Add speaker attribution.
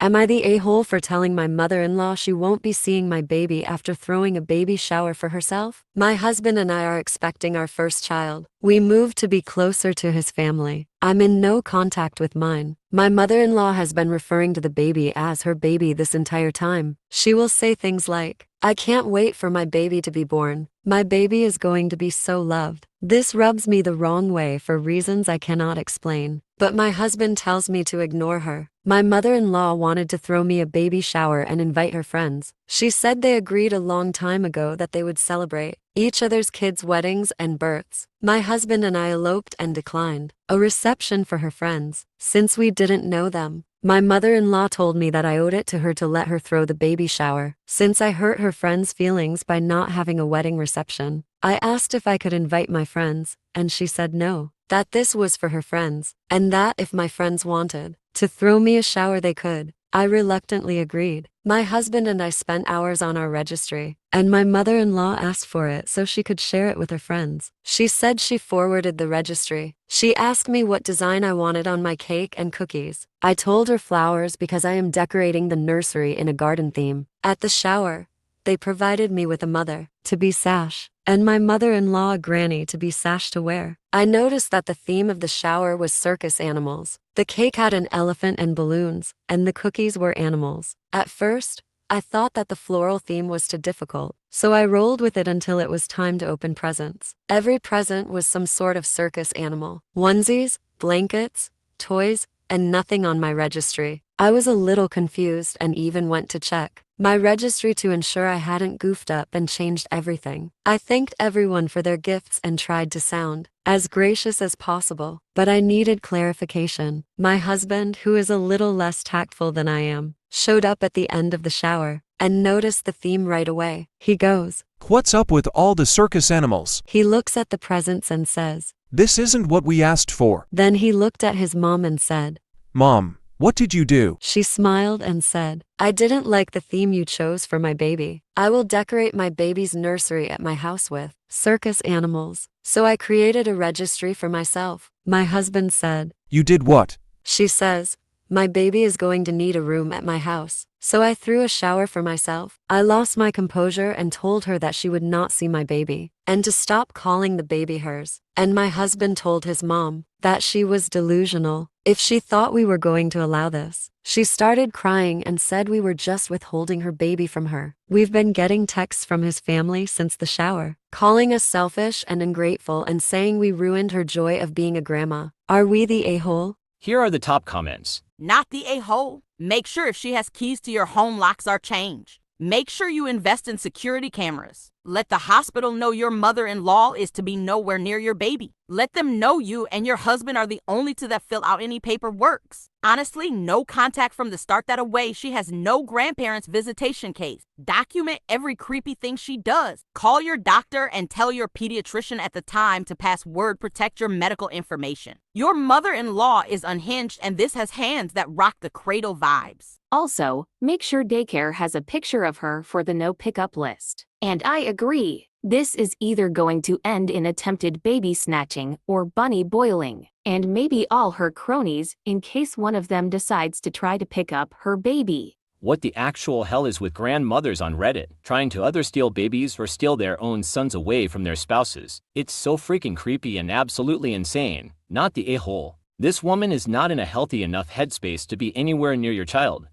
Speaker 1: Am I the a-hole for telling my mother-in-law she won't be seeing my baby after throwing a baby shower for herself? My husband and I are expecting our first child. We moved to be closer to his family. I'm in no contact with mine. My mother-in-law has been referring to the baby as her baby this entire time. She will say things like, "I can't wait for my baby to be born. My baby is going to be so loved." This rubs me the wrong way for reasons I cannot explain. But my husband tells me to ignore her. My mother-in-law wanted to throw me a baby shower and invite her friends. She said they agreed a long time ago that they would celebrate each other's kids' weddings and births. My husband and I eloped and declined a reception for her friends, since we didn't know them. My mother-in-law told me that I owed it to her to let her throw the baby shower, since I hurt her friends' feelings by not having a wedding reception. I asked if I could invite my friends, and she said no, that this was for her friends, and that if my friends wanted to throw me a shower they could. I reluctantly agreed. My husband and I spent hours on our registry, and my mother-in-law asked for it so she could share it with her friends. She said she forwarded the registry. She asked me what design I wanted on my cake and cookies. I told her flowers because I am decorating the nursery in a garden theme. At the shower, they provided me with a mother-to-be sash, and my mother-in-law a granny-to-be sash to wear. I noticed that the theme of the shower was circus animals. The cake had an elephant and balloons, and the cookies were animals. At first, I thought that the floral theme was too difficult, so I rolled with it until it was time to open presents. Every present was some sort of circus animal. Onesies, blankets, toys, and nothing on my registry. I was a little confused and even went to check my registry to ensure I hadn't goofed up and changed everything. I thanked everyone for their gifts and tried to sound as gracious as possible, but I needed clarification. My husband, who is a little less tactful than I am, showed up at the end of the shower and noticed the theme right away. He goes,
Speaker 2: "What's up with all the circus animals?"
Speaker 1: He looks at the presents and says,
Speaker 2: "This isn't what we asked for."
Speaker 1: Then he looked at his mom and said,
Speaker 2: "Mom, what did you do?"
Speaker 1: She smiled and said, "I didn't like the theme you chose for my baby. I will decorate my baby's nursery at my house with circus animals. So I created a registry for myself." My husband said,
Speaker 2: "You did what?"
Speaker 1: She says, "My baby is going to need a room at my house. So I threw a shower for myself." I lost my composure and told her that she would not see my baby, and to stop calling the baby hers. And my husband told his mom that she was delusional if she thought we were going to allow this. She started crying and said we were just withholding her baby from her. We've been getting texts from his family since the shower, calling us selfish and ungrateful and saying we ruined her joy of being a grandma. Are we the a-hole?
Speaker 3: Here are the top comments.
Speaker 4: Not the a-hole. Make sure if she has keys to your home, locks are changed. Make sure you invest in security cameras. Let the hospital know your mother-in-law is to be nowhere near your baby. Let them know you and your husband are the only two that fill out any paperwork. Honestly, no contact from the start that away. She has no grandparents visitation case. Document every creepy thing she does. Call your doctor and tell your pediatrician at the time to pass word, protect your medical information. Your mother-in-law is unhinged and this has hands that rock the cradle vibes.
Speaker 5: Also, make sure daycare has a picture of her for the no pickup list. And I agree. This is either going to end in attempted baby snatching or bunny boiling, and maybe all her cronies in case one of them decides to try to pick up her baby.
Speaker 3: What the actual hell is with grandmothers on Reddit, trying to either steal babies or steal their own sons away from their spouses? It's so freaking creepy and absolutely insane. Not the a-hole. This woman is not in a healthy enough headspace to be anywhere near your child.